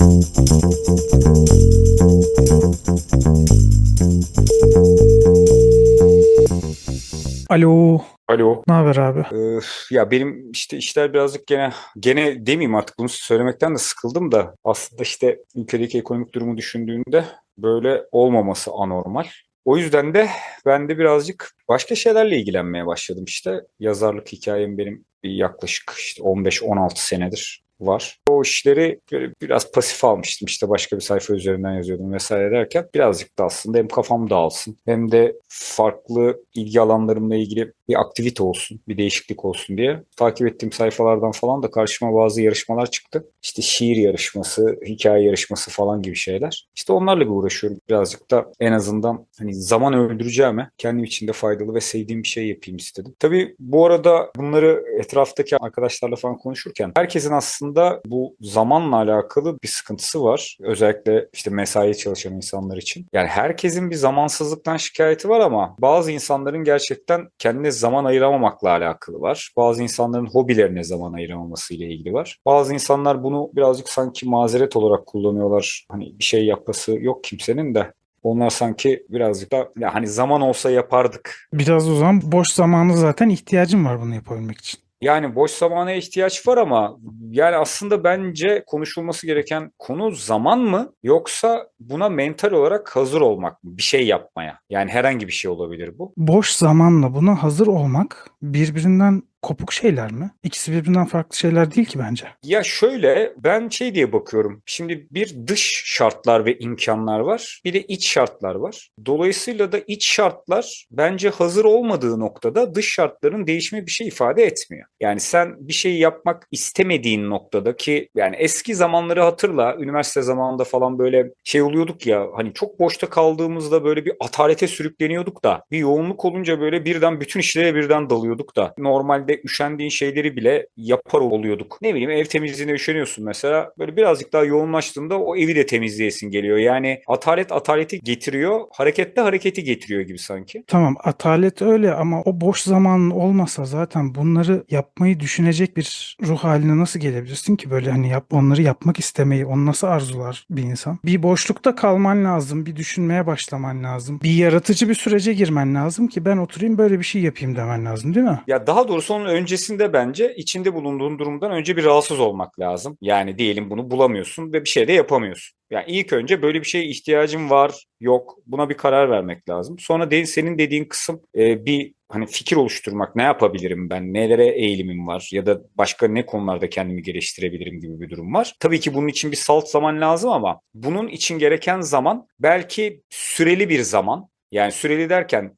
Alo, Alo. ne haber abi? Ya benim işte işler birazcık gene demeyeyim artık, bunu söylemekten de sıkıldım da aslında işte ülkedeki ekonomik durumu düşündüğünde böyle olmaması anormal. O yüzden de ben de birazcık başka şeylerle ilgilenmeye başladım işte. Yazarlık hikayem benim bir yaklaşık işte 15-16 senedir var. O işleri böyle biraz pasif almıştım, işte başka bir sayfa üzerinden yazıyordum vesaire derken birazcık da aslında hem kafam dağılsın hem de farklı ilgi alanlarımla ilgili bir aktivite olsun, bir değişiklik olsun diye takip ettiğim sayfalardan falan da karşıma bazı yarışmalar çıktı. İşte şiir yarışması, hikaye yarışması falan gibi şeyler. İşte onlarla bir uğraşıyorum. Birazcık da en azından hani zaman öldüreceğime kendim için de faydalı ve sevdiğim bir şey yapayım istedim. Tabii bu arada bunları etraftaki arkadaşlarla falan konuşurken herkesin aslında bu zamanla alakalı bir sıkıntısı var. Özellikle işte mesai çalışan insanlar için. Yani herkesin bir zamansızlıktan şikayeti var ama bazı insanların gerçekten kendine zaman ayıramamakla alakalı var. Bazı insanların hobilerine zaman ayıramaması ile ilgili var. Bazı insanlar bunu birazcık sanki mazeret olarak kullanıyorlar. Hani bir şey yapması yok kimsenin de. Onlar sanki birazcık da ya hani zaman olsa yapardık. Biraz o zaman boş zamanı zaten ihtiyacım var bunu yapabilmek için. Yani boş zamana ihtiyaç var ama yani aslında bence konuşulması gereken konu zaman mı yoksa buna mental olarak hazır olmak mı? Bir şey yapmaya. Yani herhangi bir şey olabilir bu. Boş zamanla buna hazır olmak birbirinden kopuk şeyler mi? İkisi birbirinden farklı şeyler değil ki bence. Ya şöyle, ben şey diye bakıyorum. Şimdi bir dış şartlar ve imkanlar var. Bir de iç şartlar var. Dolayısıyla da iç şartlar bence hazır olmadığı noktada dış şartların değişimi bir şey ifade etmiyor. Yani sen bir şey yapmak istemediğin noktada ki yani eski zamanları hatırla. Üniversite zamanında falan böyle şey oluyorduk ya, hani çok boşta kaldığımızda böyle bir atalete sürükleniyorduk da bir yoğunluk olunca böyle birden bütün işlere birden dalıyorduk da normalde üşendiğin şeyleri bile yapar oluyorduk. Ne bileyim, ev temizliğine üşeniyorsun mesela. Böyle birazcık daha yoğunlaştığında o evi de temizleyesin geliyor. Yani atalet ataleti getiriyor, harekette hareketi getiriyor gibi sanki. Tamam, atalet öyle ama o boş zamanın olmasa zaten bunları yapmayı düşünecek bir ruh haline nasıl gelebilirsin ki böyle hani onları yapmak istemeyi, onu nasıl arzular bir insan? Bir boşlukta kalman lazım, bir düşünmeye başlaman lazım. Bir yaratıcı bir sürece girmen lazım ki ben oturayım böyle bir şey yapayım demen lazım, değil mi? Ya daha doğrusu onun öncesinde bence içinde bulunduğun durumdan önce bir rahatsız olmak lazım. Yani diyelim bunu bulamıyorsun ve bir şey de yapamıyorsun. Yani ilk önce böyle bir şeye ihtiyacın var, yok. Buna bir karar vermek lazım. Sonra senin dediğin kısım bir hani fikir oluşturmak. Ne yapabilirim ben? Nelere eğilimim var? Ya da başka ne konularda kendimi geliştirebilirim gibi bir durum var. Tabii ki bunun için bir salt zaman lazım ama bunun için gereken zaman belki süreli bir zaman. Yani süreli derken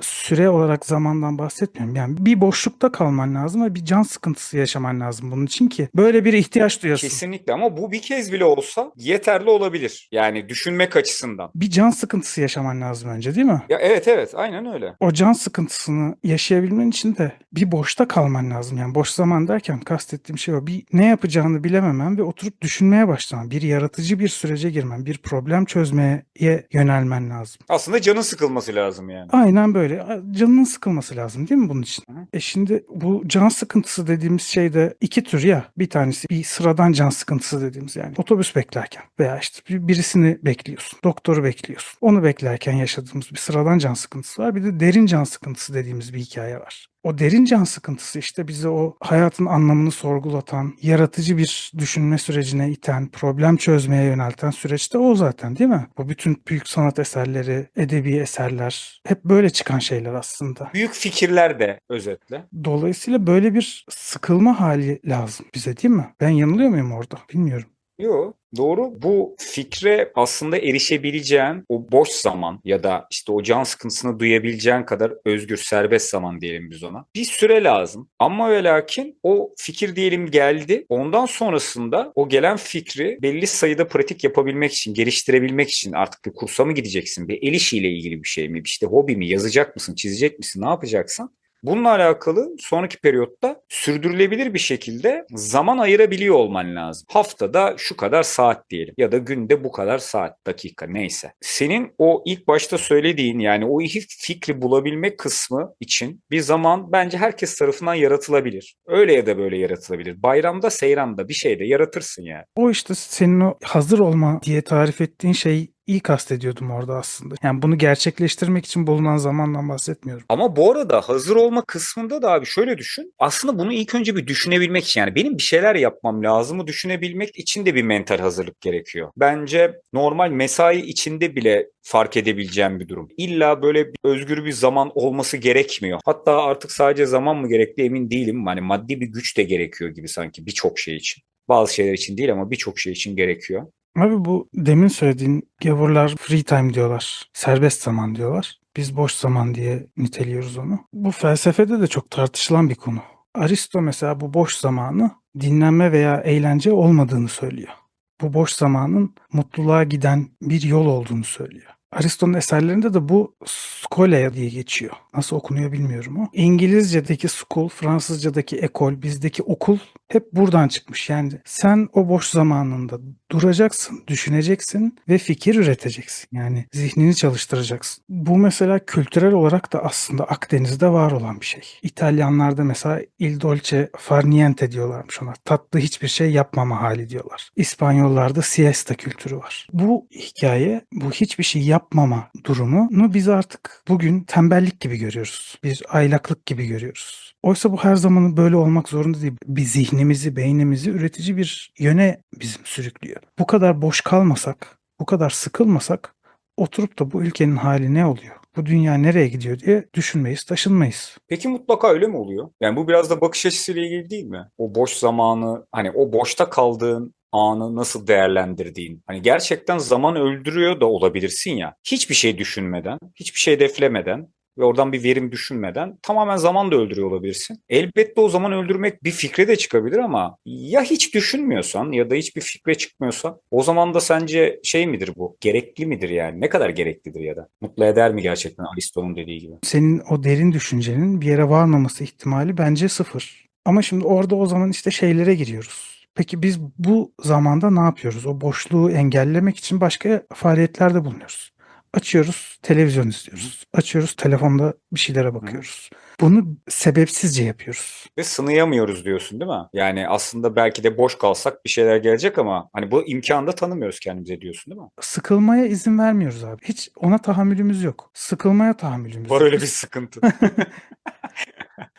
Süre olarak zamandan bahsetmiyorum. Yani bir boşlukta kalman lazım ve bir can sıkıntısı yaşaman lazım bunun için ki böyle bir ihtiyaç duyasın. kesinlikle, ama bu bir kez bile olsa yeterli olabilir. Yani düşünmek açısından. Bir can sıkıntısı yaşaman lazım önce, değil mi? Ya evet, evet, aynen öyle. O can sıkıntısını yaşayabilmen için de bir boşta kalman lazım. Yani boş zaman derken kastettiğim şey o. Bir ne yapacağını bilememen ve oturup düşünmeye başlaman. Bir yaratıcı bir sürece girmen, bir problem çözmeye yönelmen lazım. Aslında canın sıkılması lazım yani. Aynen böyle. Canının sıkılması lazım değil mi bunun için? Hı hı. Şimdi bu can sıkıntısı dediğimiz şey de iki tür ya. Bir tanesi bir sıradan can sıkıntısı dediğimiz, yani otobüs beklerken veya işte birisini bekliyorsun. Doktoru bekliyorsun. Onu beklerken yaşadığımız bir sıradan can sıkıntısı var. Bir de derin can sıkıntısı dediğimiz bir hikaye var. O derin can sıkıntısı işte bizi o hayatın anlamını sorgulatan, yaratıcı bir düşünme sürecine iten, problem çözmeye yönelten süreçte o zaten, değil mi? Bu bütün büyük sanat eserleri, edebi eserler hep böyle çıkan şeyler aslında. Büyük fikirler de özetle. Dolayısıyla böyle bir sıkılma hali lazım bize, değil mi? Ben yanılıyor muyum orada? Bilmiyorum. Yo, doğru. Bu fikre aslında erişebileceğin o boş zaman ya da işte o can sıkıntısını duyabileceğin kadar özgür, serbest zaman diyelim biz ona. Bir süre lazım. Ama ve lakin o fikir diyelim geldi. Ondan sonrasında o gelen fikri belli sayıda pratik yapabilmek için, geliştirebilmek için artık bir kursa mı gideceksin? Bir el işiyle ilgili bir şey mi? İşte hobi mi? Yazacak mısın? Çizecek misin? Ne yapacaksın? Bununla alakalı sonraki periyotta sürdürülebilir bir şekilde zaman ayırabiliyor olman lazım. Haftada şu kadar saat diyelim ya da günde bu kadar saat, dakika neyse. Senin o ilk başta söylediğin yani o iyi fikri bulabilmek kısmı için bir zaman bence herkes tarafından yaratılabilir. Öyle ya da böyle yaratılabilir. Bayramda, seyranda bir şey de yaratırsın yani. O işte senin o hazır olma diye tarif ettiğin şeyi iyi kastediyordum orada aslında. Yani bunu gerçekleştirmek için bulunan zamandan bahsetmiyorum. Ama bu arada hazır olma kısmında da abi şöyle düşün. Aslında bunu ilk önce bir düşünebilmek için yani benim bir şeyler yapmam lazımı düşünebilmek için de bir mental hazırlık gerekiyor. Bence normal mesai içinde bile fark edebileceğim bir durum. İlla böyle özgür bir zaman olması gerekmiyor. Hatta artık sadece zaman mı gerekli emin değilim. Hani maddi bir güç de gerekiyor gibi sanki birçok şey için. Bazı şeyler için değil ama birçok şey için gerekiyor. Abi bu demin söylediğin gavurlar free time diyorlar. Serbest zaman diyorlar. Biz boş zaman diye niteliyoruz onu. Bu felsefede de çok tartışılan bir konu. Aristo mesela bu boş zamanı dinlenme veya eğlence olmadığını söylüyor. Bu boş zamanın mutluluğa giden bir yol olduğunu söylüyor. Aristo'nun eserlerinde de bu skole diye geçiyor. Nasıl okunuyor bilmiyorum o. İngilizce'deki school, Fransızca'daki ekol, bizdeki okul hep buradan çıkmış. Yani sen o boş zamanında duracaksın, düşüneceksin ve fikir üreteceksin. Yani zihnini çalıştıracaksın. Bu mesela kültürel olarak da aslında Akdeniz'de var olan bir şey. İtalyanlarda mesela il dolce far niente diyorlarmış ona. Tatlı hiçbir şey yapmama hali diyorlar. İspanyollarda siesta kültürü var. Bu hikaye, bu hiçbir şey yapmama durumunu biz artık bugün tembellik gibi görüyoruz. Bir aylaklık gibi görüyoruz. Oysa bu her zaman böyle olmak zorunda değil. Bir zihnimizi, beynimizi üretici bir yöne bizim sürüklüyor. Bu kadar boş kalmasak, bu kadar sıkılmasak oturup da bu ülkenin hali ne oluyor? Bu dünya nereye gidiyor diye düşünmeyiz, taşınmayız. Peki mutlaka öyle mi oluyor? Yani bu biraz da bakış açısıyla ilgili değil mi? O boş zamanı, hani o boşta kaldığın anı nasıl değerlendirdiğin. Hani gerçekten zaman öldürüyor da olabilirsin ya. Hiçbir şey düşünmeden, hiçbir şey deflemeden ve oradan bir verim düşünmeden tamamen zaman da öldürüyor olabilirsin. Elbette o zaman öldürmek bir fikre de çıkabilir ama ya hiç düşünmüyorsan ya da hiçbir fikre çıkmıyorsan o zaman da sence şey midir bu? Gerekli midir yani? Ne kadar gereklidir ya da? Mutlu eder mi gerçekten Aristo'nun dediği gibi? Senin o derin düşüncenin bir yere varmaması ihtimali bence sıfır. Ama şimdi orada o zaman işte şeylere giriyoruz. Peki biz bu zamanda ne yapıyoruz? O boşluğu engellemek için başka faaliyetlerde bulunuyoruz. Açıyoruz, televizyon izliyoruz. Açıyoruz, telefonda bir şeylere Hı hı. bakıyoruz. Bunu sebepsizce yapıyoruz. Ve sınayamıyoruz diyorsun değil mi? Yani aslında belki de boş kalsak bir şeyler gelecek ama hani bu imkanı da tanımıyoruz kendimize diyorsun değil mi? Sıkılmaya izin vermiyoruz abi. Hiç ona tahammülümüz yok. Sıkılmaya tahammülümüz Var yok. öyle bir Biz sıkıntı.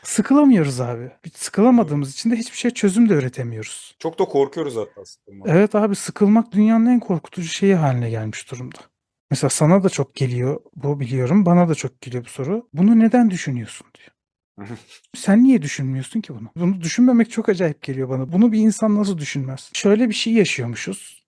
sıkılamıyoruz abi. Biz Doğru. sıkılamadığımız için de hiçbir şey çözüm de üretemiyoruz. Çok da korkuyoruz hatta sıkılmaktan. Evet abi sıkılmak dünyanın en korkutucu şeyi haline gelmiş durumda. Mesela sana da çok geliyor bu biliyorum. Bana da çok geliyor bu soru. Bunu neden düşünüyorsun diyor. Sen niye düşünmüyorsun ki bunu? Bunu düşünmemek çok acayip geliyor bana. Bunu bir insan nasıl düşünmez? Şöyle bir şey yaşıyormuşuz.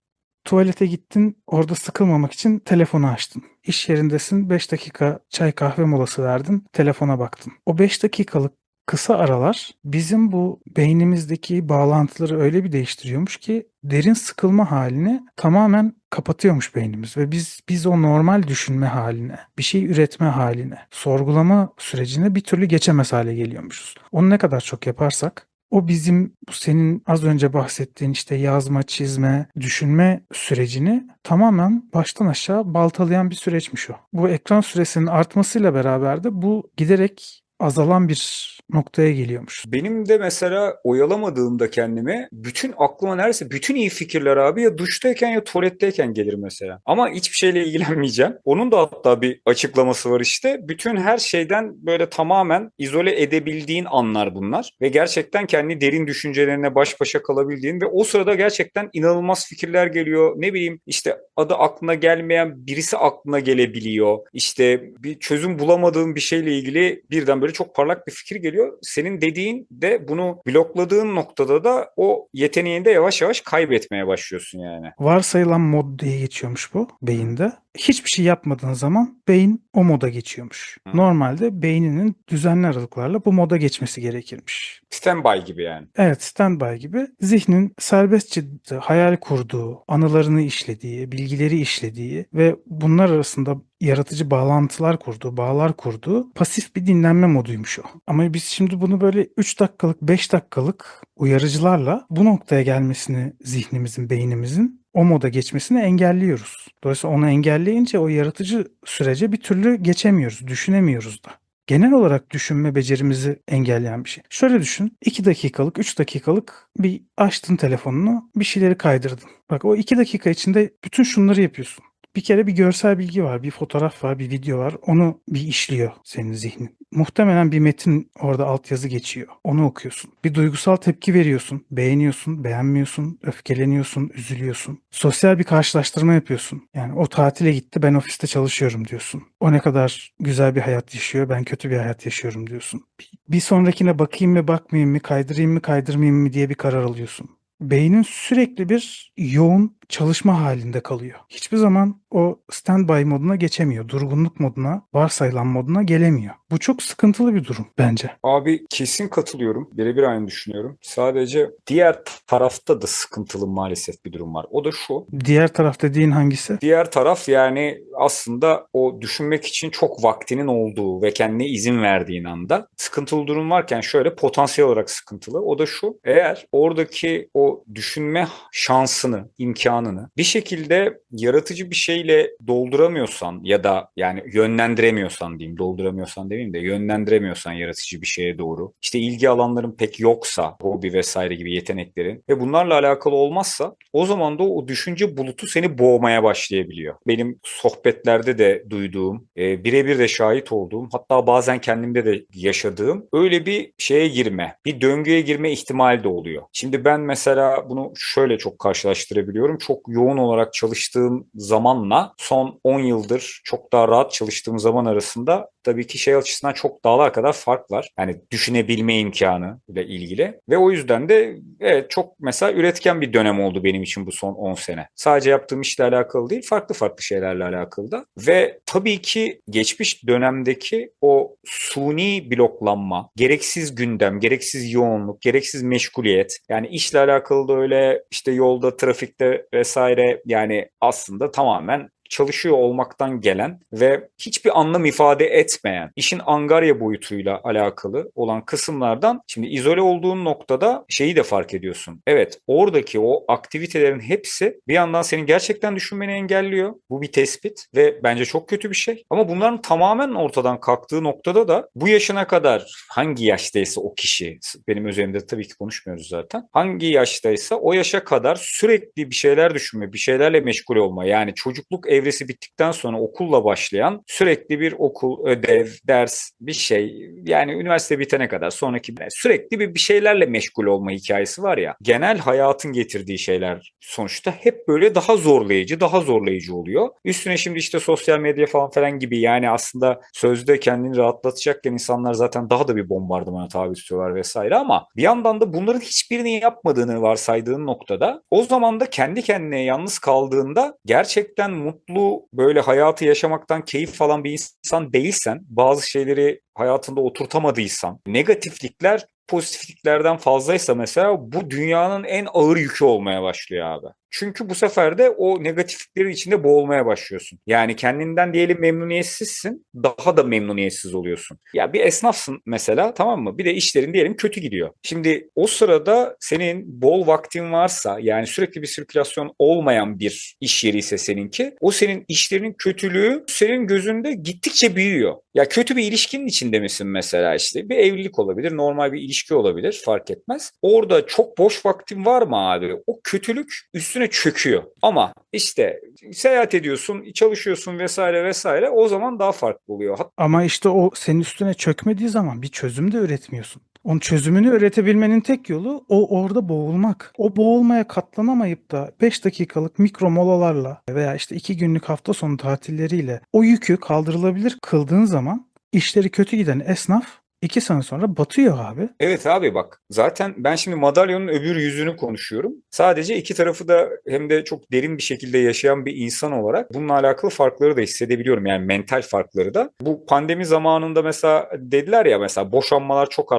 Tuvalete gittin, orada sıkılmamak için telefonu açtın. İş yerindesin, 5 dakika çay kahve molası verdin, telefona baktın. O 5 dakikalık kısa aralar bizim bu beynimizdeki bağlantıları öyle bir değiştiriyormuş ki derin sıkılma halini tamamen kapatıyormuş beynimiz ve biz o normal düşünme haline, bir şey üretme haline, sorgulama sürecine bir türlü geçemez hale geliyormuşuz. Onu ne kadar çok yaparsak o bizim bu senin az önce bahsettiğin işte yazma, çizme, düşünme sürecini tamamen baştan aşağı baltalayan bir süreçmiş o. Bu ekran süresinin artmasıyla beraber de bu giderek azalan bir noktaya geliyormuş. Benim de mesela oyalamadığımda kendime bütün aklıma neredeyse bütün iyi fikirler abi ya duştayken ya tuvaletteyken gelir mesela. Ama hiçbir şeyle ilgilenmeyeceğim. Onun da hatta bir açıklaması var işte. Bütün her şeyden böyle tamamen izole edebildiğin anlar bunlar. Ve gerçekten kendi derin düşüncelerine baş başa kalabildiğin ve o sırada gerçekten inanılmaz fikirler geliyor. Ne bileyim işte adı aklına gelmeyen birisi aklına gelebiliyor. İşte bir çözüm bulamadığın bir şeyle ilgili birden böyle çok parlak bir fikir geliyor. Senin dediğin de bunu blokladığın noktada da o yeteneğini de yavaş yavaş kaybetmeye başlıyorsun yani. Varsayılan mod diye geçiyormuş bu Hı hı. beyinde. hiçbir şey yapmadığın zaman beyin o moda geçiyormuş. Hı. Normalde beyninin düzenli aralıklarla bu moda geçmesi gerekirmiş. Standby gibi yani. Evet, standby gibi zihnin serbestçe hayal kurduğu, anılarını işlediği, bilgileri işlediği ve bunlar arasında yaratıcı bağlantılar kurduğu, bağlar kurduğu pasif bir dinlenme moduymuş o. Ama biz şimdi bunu böyle 3 dakikalık, 5 dakikalık uyarıcılarla bu noktaya gelmesini zihnimizin, beynimizin o moda geçmesini engelliyoruz. Dolayısıyla onu engelleyince o yaratıcı sürece bir türlü geçemiyoruz, düşünemiyoruz da. Genel olarak düşünme becerimizi engelleyen bir şey. Şöyle düşün, 2 dakikalık, 3 dakikalık bir açtın telefonunu, bir şeyleri kaydırdın. Bak o 2 dakika içinde bütün şunları yapıyorsun. Bir kere bir görsel bilgi var, bir fotoğraf var, bir video var. Onu bir işliyor senin zihnin. Muhtemelen bir metin orada altyazı geçiyor. Onu okuyorsun. Bir duygusal tepki veriyorsun. Beğeniyorsun, beğenmiyorsun, öfkeleniyorsun, üzülüyorsun. Sosyal bir karşılaştırma yapıyorsun. Yani o tatile gitti, ben ofiste çalışıyorum diyorsun. O ne kadar güzel bir hayat yaşıyor, ben kötü bir hayat yaşıyorum diyorsun. Bir sonrakine bakayım mı, bakmayayım mı, kaydırayım mı, kaydırmayayım mı diye bir karar alıyorsun. Beynin sürekli bir yoğun çalışma halinde kalıyor. Hiçbir zaman o standby moduna geçemiyor. Durgunluk moduna, varsayılan moduna gelemiyor. Bu çok sıkıntılı bir durum bence. Abi kesin katılıyorum. Birebir aynı düşünüyorum. Sadece diğer tarafta da sıkıntılı maalesef bir durum var. O da şu. Diğer taraf dediğin hangisi? Diğer taraf yani aslında o düşünmek için çok vaktinin olduğu ve kendine izin verdiğin anda sıkıntılı durum varken şöyle potansiyel olarak sıkıntılı. O da şu. Eğer oradaki o düşünme şansını, imkanını bir şekilde yaratıcı bir şeyle dolduramıyorsan ya da yani yönlendiremiyorsan diyeyim, dolduramıyorsan demeyeyim de yönlendiremiyorsan yaratıcı bir şeye doğru. İşte ilgi alanların pek yoksa, hobi vesaire gibi yeteneklerin ve bunlarla alakalı olmazsa o zaman da o düşünce bulutu seni boğmaya başlayabiliyor. Benim sohbetlerde de duyduğum, birebir de şahit olduğum, hatta bazen kendimde de yaşadığım öyle bir şeye girme, bir döngüye girme ihtimali de oluyor. Şimdi ben mesela bunu şöyle çok karşılaştırabiliyorum. Çok yoğun olarak çalıştığım zamanla son 10 yıldır çok daha rahat çalıştığım zaman arasında tabii ki şey açısından çok dağlar kadar fark var. Yani düşünebilme imkanı ile ilgili. Ve o yüzden de evet çok mesela üretken bir dönem oldu benim için bu son 10 sene. Sadece yaptığım işle alakalı değil, farklı farklı şeylerle alakalı da. Ve tabii ki geçmiş dönemdeki o suni bloklanma, gereksiz gündem, gereksiz yoğunluk, gereksiz meşguliyet. Yani işle alakalı da öyle işte yolda, trafikte vesaire yani aslında tamamen çalışıyor olmaktan gelen ve hiçbir anlam ifade etmeyen, işin angarya boyutuyla alakalı olan kısımlardan şimdi izole olduğun noktada şeyi de fark ediyorsun. Evet, oradaki o aktivitelerin hepsi bir yandan senin gerçekten düşünmeni engelliyor. Bu bir tespit ve bence çok kötü bir şey. Ama bunların tamamen ortadan kalktığı noktada da bu yaşına kadar hangi yaştaysa o kişi, benim üzerimde tabii ki konuşmuyoruz zaten. Hangi yaştaysa o yaşa kadar sürekli bir şeyler düşünme, bir şeylerle meşgul olma. Yani çocukluk evresi bittikten sonra okulla başlayan sürekli bir okul, ödev, ders, bir şey. Yani üniversite bitene kadar sonraki sürekli bir şeylerle meşgul olma hikayesi var ya. Genel hayatın getirdiği şeyler sonuçta hep böyle daha zorlayıcı, daha zorlayıcı oluyor. Üstüne şimdi işte sosyal medya falan falan gibi yani aslında sözde kendini rahatlatacakken insanlar zaten daha da bir bombardımana tabi tutuyorlar vesaire ama bir yandan da bunların hiçbirini yapmadığını varsaydığın noktada o zaman da kendi kendine yalnız kaldığında gerçekten mutlu böyle hayatı yaşamaktan keyif alan bir insan değilsen, bazı şeyleri hayatında oturtamadıysan, negatiflikler pozitifliklerden fazlaysa mesela bu dünyanın en ağır yükü olmaya başlıyor abi. Çünkü bu sefer de o negatifliklerin içinde boğulmaya başlıyorsun. Yani kendinden diyelim memnuniyetsizsin, daha da memnuniyetsiz oluyorsun. Ya bir esnafsın mesela, tamam mı? Bir de işlerin diyelim kötü gidiyor. Şimdi o sırada senin bol vaktin varsa, yani sürekli bir sirkülasyon olmayan bir iş yeri ise seninki, o senin işlerinin kötülüğü senin gözünde gittikçe büyüyor. Ya kötü bir ilişkinin içinde misin mesela, işte bir evlilik olabilir, normal bir ilişki olabilir, fark etmez. Orada çok boş vaktin var mı abi? O kötülük üstüne çöküyor. Ama işte seyahat ediyorsun, çalışıyorsun vesaire vesaire, o zaman daha farklı oluyor. Ama işte o senin üstüne çökmediği zaman bir çözüm de üretmiyorsun. Onun çözümünü üretebilmenin tek yolu o orada boğulmak. O boğulmaya katlanamayıp da 5 dakikalık mikro molalarla veya işte 2 günlük hafta sonu tatilleriyle o yükü kaldırılabilir kıldığın zaman işleri kötü giden esnaf 2 sene sonra batıyor abi. Evet abi bak zaten ben şimdi madalyonun öbür yüzünü konuşuyorum. Sadece iki tarafı da hem de çok derin bir şekilde yaşayan bir insan olarak bununla alakalı farkları da hissedebiliyorum. Yani mental farkları da. Bu pandemi zamanında mesela dediler ya mesela boşanmalar çok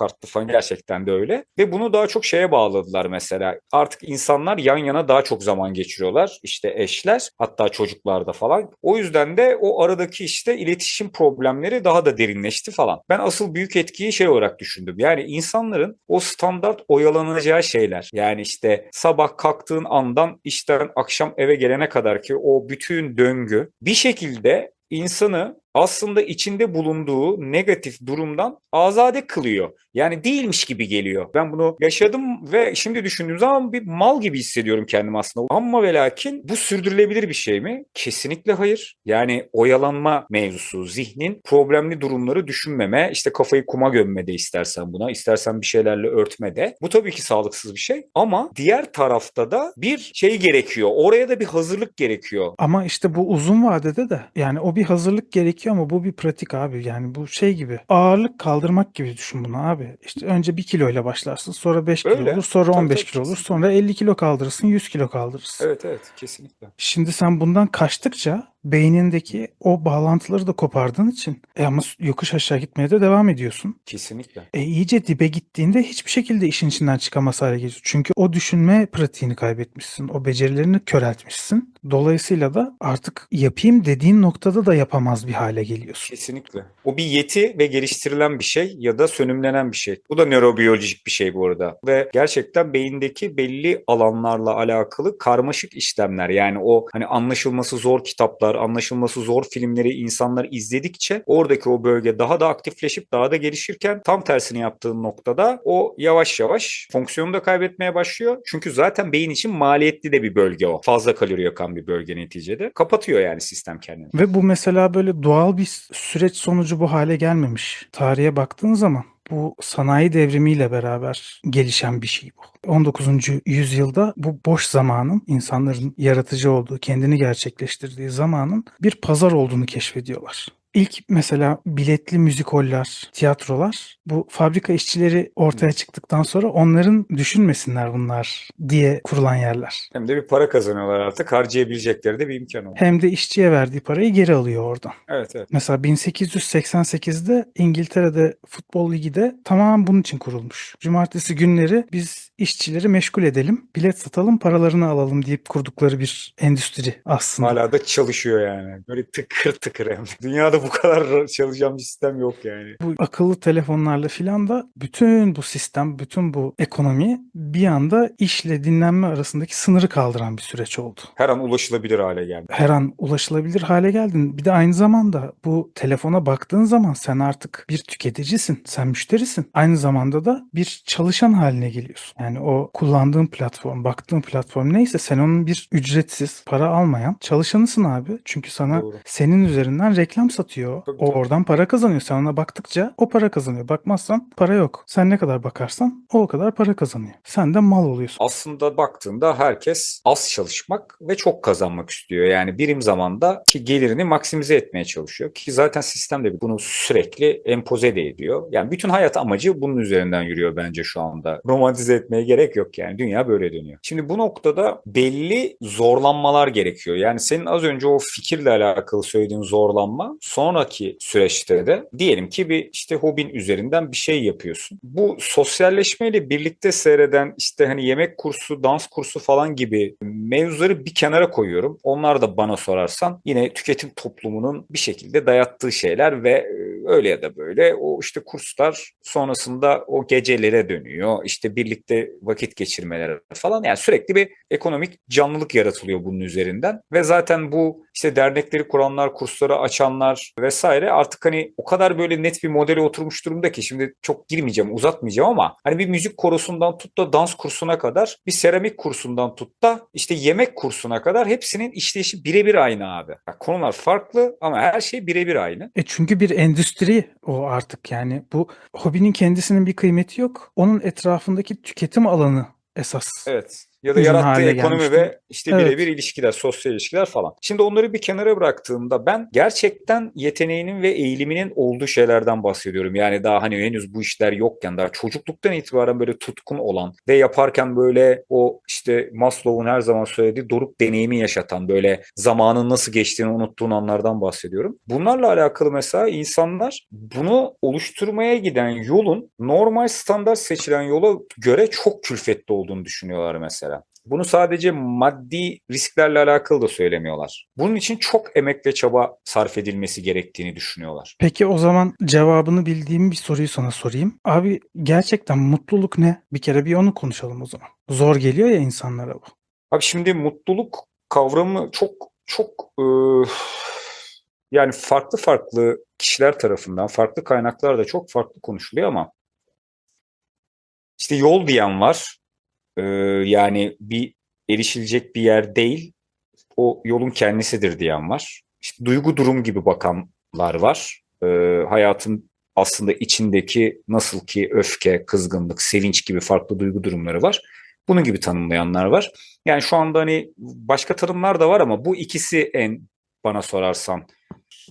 arttı falan gerçekten de öyle. Ve bunu daha çok şeye bağladılar mesela. Artık insanlar yan yana daha çok zaman geçiriyorlar. İşte eşler hatta çocuklar da falan. O yüzden de o aradaki işte iletişim problemleri daha da derinleşti falan. Ben asıl büyük etkiyi şey olarak düşündüm. Yani insanların o standart oyalanacağı şeyler. Yani işte sabah kalktığın andan işten akşam eve gelene kadar ki o bütün döngü bir şekilde insanı aslında içinde bulunduğu negatif durumdan azade kılıyor. Yani değilmiş gibi geliyor. Ben bunu yaşadım ve şimdi düşündüğüm zaman bir mal gibi hissediyorum kendimi aslında. Ama ve lakin bu sürdürülebilir bir şey mi? Kesinlikle hayır. Yani oyalanma mevzusu, zihnin problemli durumları düşünmeme, işte kafayı kuma gömme de istersen buna, istersen bir şeylerle örtme de. Bu tabii ki sağlıksız bir şey ama diğer tarafta da bir şey gerekiyor. Oraya da bir hazırlık gerekiyor. Ama işte bu uzun vadede de yani o bir hazırlık gerekiyor ama bu bir pratik abi. Yani bu şey gibi ağırlık kaldırmak gibi düşün bunu abi. İşte önce 1 kiloyla başlarsın, sonra 5 kilo olur, Öyle. sonra Tabii 15 tabii kilo olur, kesinlikle. sonra 50 kilo kaldırırsın, 100 kilo kaldırırsın. Evet evet kesinlikle. Şimdi sen bundan kaçtıkça beynindeki o bağlantıları da kopardığın için ama yokuş aşağı gitmeye de devam ediyorsun. Kesinlikle. İyice dibe gittiğinde hiçbir şekilde işin içinden çıkamaz hale geliyorsun. Çünkü o düşünme pratiğini kaybetmişsin. O becerilerini köreltmişsin. Dolayısıyla da artık yapayım dediğin noktada da yapamaz bir hale geliyorsun. Kesinlikle. O bir yeti ve geliştirilen bir şey ya da sönümlenen bir şey. Bu da nörobiyolojik bir şey bu arada. Ve gerçekten beyindeki belli alanlarla alakalı karmaşık işlemler. Yani o hani anlaşılması zor kitaplar, anlaşılması zor filmleri insanlar izledikçe oradaki o bölge daha da aktifleşip daha da gelişirken tam tersini yaptığın noktada o yavaş yavaş fonksiyonu da kaybetmeye başlıyor. Çünkü zaten beyin için maliyetli de bir bölge o. Fazla kalori yakan bir bölge neticede. Kapatıyor yani sistem kendini. Ve bu mesela böyle doğal bir süreç sonucu bu hale gelmemiş. Tarihe baktığın zaman bu sanayi devrimiyle beraber gelişen bir şey bu. 19. yüzyılda bu boş zamanın, insanların yaratıcı olduğu, kendini gerçekleştirdiği zamanın bir pazar olduğunu keşfediyorlar. İlk mesela biletli müzikoller, tiyatrolar bu fabrika işçileri ortaya çıktıktan sonra onların düşünmesinler bunlar diye kurulan yerler. Hem de bir para kazanıyorlar artık. Harcayabilecekleri de bir imkan oluyor. Hem de işçiye verdiği parayı geri alıyor oradan. Evet evet. Mesela 1888'de İngiltere'de futbol ligi de tamamen bunun için kurulmuş. Cumartesi günleri biz işçileri meşgul edelim, bilet satalım, paralarını alalım deyip kurdukları bir endüstri aslında. Hala da çalışıyor yani. Böyle tıkır tıkır hem de. Dünyada bu kadar çalışan bir sistem yok yani. Bu akıllı telefonlarla filan da bütün bu sistem, bütün bu ekonomi bir anda işle dinlenme arasındaki sınırı kaldıran bir süreç oldu. Her an ulaşılabilir hale geldi. Her an ulaşılabilir hale geldin. Bir de aynı zamanda bu telefona baktığın zaman sen artık bir tüketicisin, sen müşterisin. Aynı zamanda da bir çalışan haline geliyorsun. Yani o kullandığın platform, baktığın platform neyse sen onun bir ücretsiz, para almayan çalışanısın abi. Çünkü sana Doğru. senin üzerinden reklam satıyor. Tabii O tabii. oradan para kazanıyor. Sen ona baktıkça o para kazanıyor. Bakmazsan para yok. Sen ne kadar bakarsan o kadar para kazanıyor. Sen de mal oluyorsun. Aslında baktığında herkes az çalışmak ve çok kazanmak istiyor. Yani birim zamanda ki gelirini maksimize etmeye çalışıyor. Ki zaten sistem de bunu sürekli empoze de ediyor. Yani bütün hayat amacı bunun üzerinden yürüyor bence şu anda. Romantize etmeye gerek yok yani. Dünya böyle dönüyor. Şimdi bu noktada belli zorlanmalar gerekiyor. Yani senin az önce o fikirle alakalı söylediğin zorlanma sonraki süreçte de diyelim ki bir işte hobin üzerinden bir şey yapıyorsun. Bu sosyalleşmeyle birlikte seyreden işte hani yemek kursu, dans kursu falan gibi mevzuları bir kenara koyuyorum. Onlar da bana sorarsan yine tüketim toplumunun bir şekilde dayattığı şeyler ve öyle ya da böyle o işte kurslar sonrasında o gecelere dönüyor. İşte birlikte vakit geçirmeler falan. Yani sürekli bir ekonomik canlılık yaratılıyor bunun üzerinden. Ve zaten bu işte dernekleri kuranlar, kursları açanlar vesaire artık hani o kadar böyle net bir modele oturmuş durumda ki şimdi çok girmeyeceğim, uzatmayacağım ama hani bir müzik korosundan tut da dans kursuna kadar, bir seramik kursundan tut da işte yemek kursuna kadar hepsinin işleyişi birebir aynı abi. Bak, konular farklı ama her şey birebir aynı. Çünkü bir endüstri o artık yani bu hobinin kendisinin bir kıymeti yok. Onun etrafındaki tüketim alanı esas. Evet. ya da ürün yarattığı haline ekonomi gelmiş ve işte birebir Evet. ilişkiler, sosyal ilişkiler falan. Şimdi onları bir kenara bıraktığımda ben gerçekten yeteneğinin ve eğiliminin olduğu şeylerden bahsediyorum. Yani daha hani henüz bu işler yokken daha çocukluktan itibaren böyle tutkun olan ve yaparken böyle o işte Maslow'un her zaman söylediği doruk deneyimi yaşatan böyle zamanın nasıl geçtiğini unuttuğun anlardan bahsediyorum. Bunlarla alakalı mesela insanlar bunu oluşturmaya giden yolun normal standart seçilen yola göre çok külfetli olduğunu düşünüyorlar mesela. Bunu sadece maddi risklerle alakalı da söylemiyorlar. Bunun için çok emek ve çaba sarf edilmesi gerektiğini düşünüyorlar. Peki o zaman cevabını bildiğim bir soruyu sana sorayım. Abi gerçekten mutluluk ne? Bir kere bir onu konuşalım o zaman. Zor geliyor ya insanlara bu. Abi şimdi mutluluk kavramı çok çok yani farklı farklı kişiler tarafından, farklı kaynaklarda çok farklı konuşuluyor ama işte yol diyen var. Ee, Yani bir erişilecek bir yer değil, o yolun kendisidir diyen var. İşte duygu durum gibi bakanlar var. Hayatın aslında içindeki nasıl ki öfke, kızgınlık, sevinç gibi farklı duygu durumları var. Bunun gibi tanımlayanlar var. Yani şu anda hani başka tanımlar da var ama bu ikisi en bana sorarsan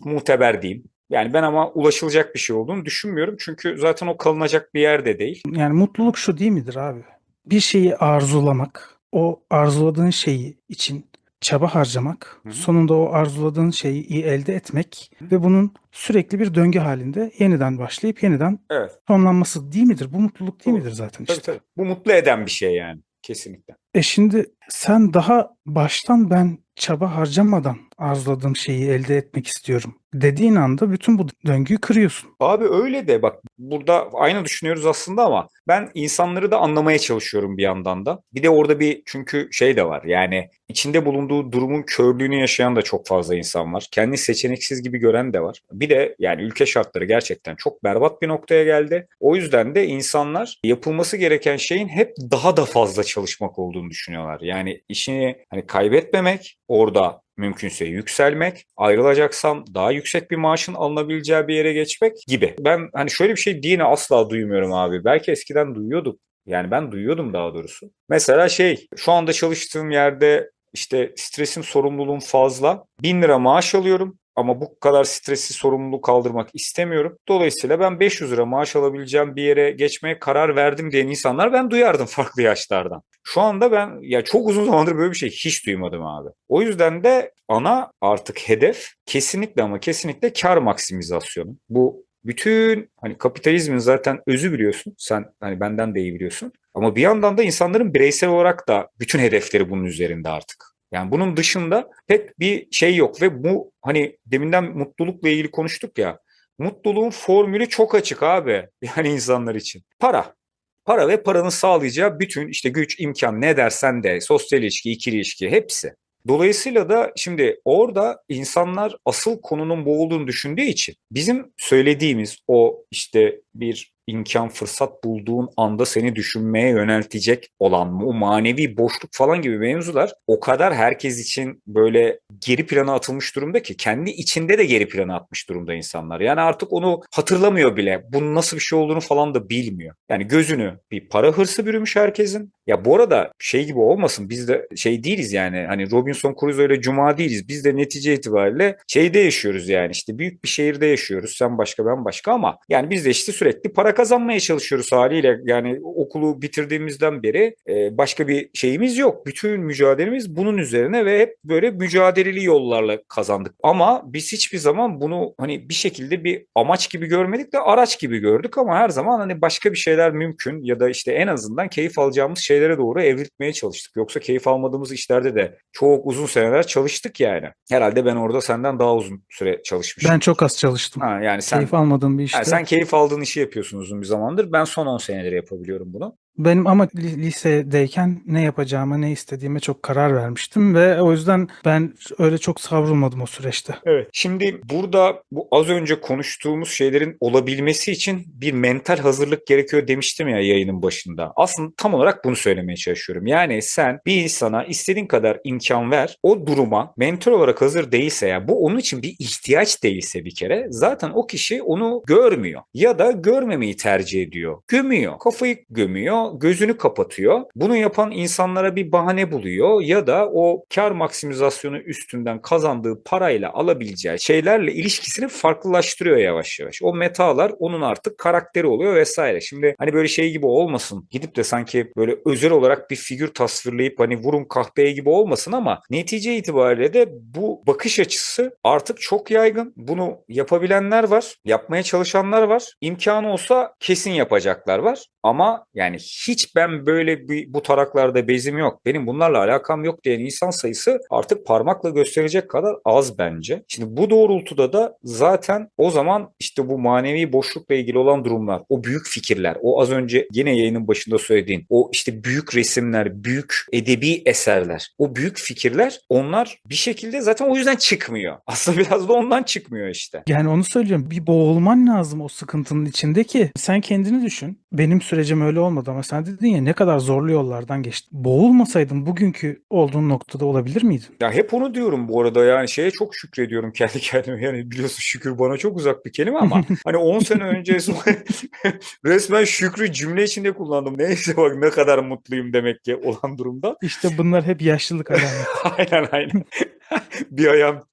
muteber diyeyim. Yani ben ama ulaşılacak bir şey olduğunu düşünmüyorum. Çünkü zaten o kalınacak bir yer de değil. Yani mutluluk şu değil midir abi? Bir şeyi arzulamak, o arzuladığın şeyi için çaba harcamak, Hı hı. sonunda o arzuladığın şeyi elde etmek ve bunun sürekli bir döngü halinde yeniden başlayıp yeniden Evet, sonlanması değil midir? Bu mutluluk değil doğru. midir zaten Tabii işte? tabii. Bu mutlu eden bir şey yani. Kesinlikle. Şimdi sen daha baştan ben çaba harcamadan arzuladığım şeyi elde etmek istiyorum dediğin anda bütün bu döngüyü kırıyorsun. Abi öyle de bak burada aynı düşünüyoruz aslında ama ben insanları da anlamaya çalışıyorum bir yandan da. Bir de orada bir çünkü şey de var yani içinde bulunduğu durumun körlüğünü yaşayan da çok fazla insan var. Kendini seçeneksiz gibi gören de var. Bir de yani ülke şartları gerçekten çok berbat bir noktaya geldi. O yüzden de insanlar yapılması gereken şeyin hep daha da fazla çalışmak olduğunu düşünüyorlar. Yani işini hani kaybetmemek, orada mümkünse yükselmek, ayrılacaksam daha yüksek bir maaşın alınabileceği bir yere geçmek gibi. Ben hani şöyle bir şey diyeni asla duymuyorum abi. Belki eskiden duyuyorduk. Yani ben duyuyordum daha doğrusu. Mesela şey şu anda çalıştığım yerde işte stresim sorumluluğum fazla. 1.000 lira maaş alıyorum. Ama bu kadar stresi sorumluluğu kaldırmak istemiyorum. Dolayısıyla ben 500 lira maaş alabileceğim bir yere geçmeye karar verdim diyen insanlar ben duyardım farklı yaşlardan. Şu anda ben ya çok uzun zamandır böyle bir şey hiç duymadım abi. O yüzden de ana artık hedef kesinlikle ama kesinlikle kar maksimizasyonu. Bu bütün hani kapitalizmin zaten özü biliyorsun. Sen hani benden de iyi biliyorsun. Ama bir yandan da insanların bireysel olarak da bütün hedefleri bunun üzerinde artık. Yani bunun dışında pek bir şey yok ve bu hani deminden mutlulukla ilgili konuştuk ya. Mutluluğun formülü çok açık abi. Yani insanlar için. Para. Para ve paranın sağlayacağı bütün işte güç, imkan ne dersen de sosyal ilişki, ikili ilişki hepsi. Dolayısıyla da şimdi orada insanlar asıl konunun bu olduğunu düşündüğü için bizim söylediğimiz o işte bir imkan fırsat bulduğun anda seni düşünmeye yöneltecek olan o manevi boşluk falan gibi mevzular o kadar herkes için böyle geri plana atılmış durumda ki kendi içinde de geri plana atmış durumda insanlar. Yani artık onu hatırlamıyor bile. Bunun nasıl bir şey olduğunu falan da bilmiyor. Yani gözünü bir para hırsı bürümüş herkesin. Ya bu arada şey gibi olmasın biz de şey değiliz yani hani Robinson Crusoe öyle cuma değiliz. Biz de netice itibariyle şeyde yaşıyoruz yani işte büyük bir şehirde yaşıyoruz. Sen başka ben başka ama yani biz de işte sürekli para kazanmaya çalışıyoruz haliyle. Yani okulu bitirdiğimizden beri başka bir şeyimiz yok. Bütün mücadelemiz bunun üzerine ve hep böyle mücadeleli yollarla kazandık. Ama biz hiçbir zaman bunu hani bir şekilde bir amaç gibi görmedik de araç gibi gördük ama her zaman hani başka bir şeyler mümkün ya da işte en azından keyif alacağımız şeylere doğru evrilmeye çalıştık. Yoksa keyif almadığımız işlerde de çok uzun seneler çalıştık yani. Herhalde ben orada senden daha uzun süre Ben çalışmışım. çok az çalıştım. Ha, yani Keyif almadığım bir yani işte. sen keyif aldığın işi yapıyorsun uzun bir zamandır. Ben son 10 senedir yapabiliyorum bunu. Benim ama lisedeyken ne yapacağıma, ne istediğime çok karar vermiştim ve o yüzden ben öyle çok savrulmadım o süreçte. Evet. Şimdi burada bu az önce konuştuğumuz şeylerin olabilmesi için bir mental hazırlık gerekiyor demiştim ya yayının başında. Aslında tam olarak bunu söylemeye çalışıyorum. Yani sen bir insana istediğin kadar imkan ver. O duruma mental olarak hazır değilse ya bu onun için bir ihtiyaç değilse bir kere zaten o kişi onu görmüyor. Ya da görmemeyi tercih ediyor. Gömüyor. Kafayı gömüyor. ama gözünü kapatıyor. Bunu yapan insanlara bir bahane buluyor ya da o kar maksimizasyonu üstünden kazandığı parayla alabileceği şeylerle ilişkisini farklılaştırıyor yavaş yavaş. O metalar onun artık karakteri oluyor vesaire. Şimdi hani böyle şey gibi olmasın. Gidip de sanki böyle özel olarak bir figür tasvirleyip hani vurun kahpeye gibi olmasın ama netice itibariyle de bu bakış açısı artık çok yaygın. Bunu yapabilenler var, yapmaya çalışanlar var. İmkanı olsa kesin yapacaklar var. Ama yani hiç ben böyle bu taraklarda bezim yok, benim bunlarla alakam yok diyen insan sayısı artık parmakla gösterecek kadar az bence. Şimdi bu doğrultuda da zaten o zaman işte bu manevi boşlukla ilgili olan durumlar, o büyük fikirler, o az önce yine yayının başında söylediğin o işte büyük resimler, büyük edebi eserler, o büyük fikirler onlar bir şekilde zaten o yüzden çıkmıyor. Aslında biraz da ondan çıkmıyor işte. Yani onu söyleyeceğim. Bir boğulman lazım o sıkıntının içinde ki sen kendini düşün. Benim sürecim öyle olmadı ama sen dedin ya ne kadar zorlu yollardan geçtin. Boğulmasaydın bugünkü olduğun noktada olabilir miydin? Ya hep onu diyorum bu arada yani şeye çok şükrediyorum kendi kendime yani biliyorsun şükür bana çok uzak bir kelime ama hani 10 sene önce resmen şükrü cümle içinde kullandım. Neyse bak ne kadar mutluyum demek ki olan durumda. İşte bunlar hep yaşlılık alameti. Aynen. Bir ayağım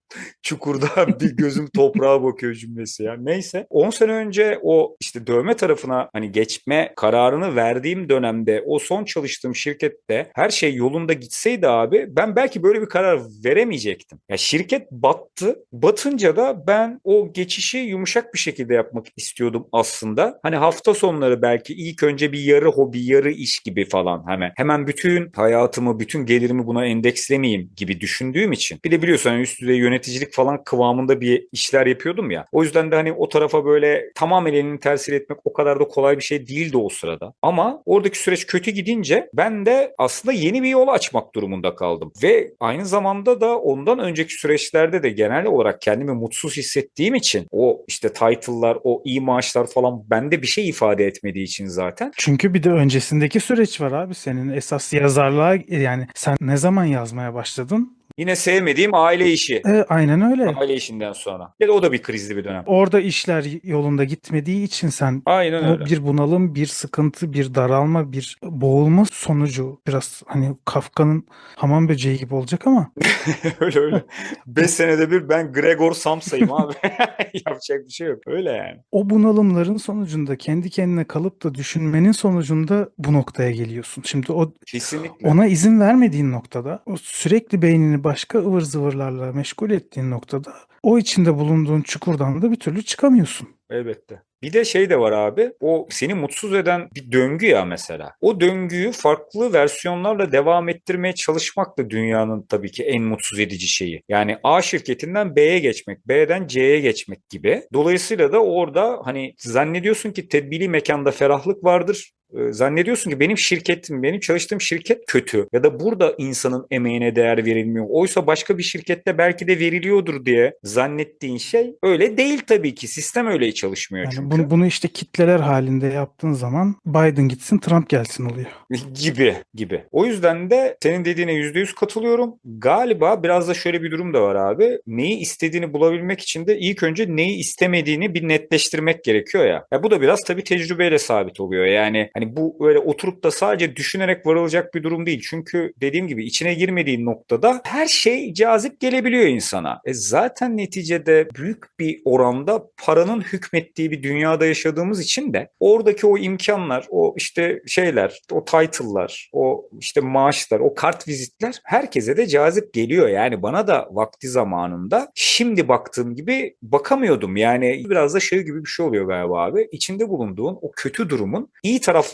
çukurda bir gözüm toprağa bakıyor cümlesi ya. Neyse 10 sene önce o işte dövme tarafına hani geçme kararını verdiğim dönemde o son çalıştığım şirkette her şey yolunda gitseydi abi ben belki böyle bir karar veremeyecektim. Ya şirket battı. Batınca da ben o geçişi yumuşak bir şekilde yapmak istiyordum aslında. Hani hafta sonları belki ilk önce bir yarı hobi, yarı iş gibi falan hemen bütün hayatımı, bütün gelirimi buna endekslemeyeyim gibi düşündüğüm için. Bir de biliyorsun hani üst düzey yöneticilik falan kıvamında bir işler yapıyordum ya. O yüzden de hani o tarafa böyle tamamen elini tersiyle etmek o kadar da kolay bir şey değildi o sırada. Ama oradaki süreç kötü gidince ben de aslında yeni bir yol açmak durumunda kaldım. Ve aynı zamanda da ondan önceki süreçlerde de genel olarak kendimi mutsuz hissettiğim için o işte title'lar, o iyi maaşlar falan bende bir şey ifade etmediği için zaten. Çünkü bir de öncesindeki süreç var abi. Senin esas yazarlığa yani sen ne zaman yazmaya başladın? Yine sevmediğim aile işi. Aynen öyle. Aile işinden sonra. Ya da o da bir krizli bir dönem. Orada işler yolunda gitmediği için sen Aynen öyle. bir bunalım, bir sıkıntı, bir daralma, bir boğulma sonucu biraz hani Kafka'nın hamam böceği gibi olacak ama Öyle. 5 senede bir ben Gregor Samsa'yım abi. Yapacak bir şey yok. Öyle yani. o bunalımların sonucunda kendi kendine kalıp da düşünmenin sonucunda bu noktaya geliyorsun. Şimdi Kesinlikle. ona izin vermediğin noktada, o sürekli beynini başka ıvır zıvırlarla meşgul ettiğin noktada o içinde bulunduğun çukurdan da bir türlü çıkamıyorsun. Elbette. Bir de şey de var abi. O seni mutsuz eden bir döngü ya mesela. O döngüyü farklı versiyonlarla devam ettirmeye çalışmak da dünyanın tabii ki en mutsuz edici şeyi. Yani A şirketinden B'ye geçmek, B'den C'ye geçmek gibi. Dolayısıyla da orada hani zannediyorsun ki tedbiri mekanda ferahlık vardır. Zannediyorsun ki benim şirketim, benim çalıştığım şirket kötü ya da burada insanın emeğine değer verilmiyor. Oysa başka bir şirkette belki de veriliyordur diye zannettiğin şey öyle değil tabii ki. Sistem öyle çalışmıyor Yani çünkü. bunu işte kitleler halinde yaptığın zaman Biden gitsin, Trump gelsin oluyor. Gibi. O yüzden de senin dediğine %100 katılıyorum. Galiba biraz da şöyle bir durum da var abi. Neyi istediğini bulabilmek için de ilk önce neyi istemediğini bir netleştirmek gerekiyor ya. Ya bu da biraz tabii tecrübeyle sabit oluyor. Yani hani bu böyle oturup da sadece düşünerek varılacak bir durum değil. Çünkü dediğim gibi içine girmediğin noktada her şey cazip gelebiliyor insana. Zaten neticede büyük bir oranda paranın hükmettiği bir dünyada yaşadığımız için de oradaki o imkanlar, o işte şeyler, o title'lar, o işte maaşlar, o kart vizitler herkese de cazip geliyor. Yani bana da vakti zamanında şimdi baktığım gibi bakamıyordum. Yani biraz da şey gibi bir şey oluyor galiba abi. İçinde bulunduğun o kötü durumun iyi taraflarını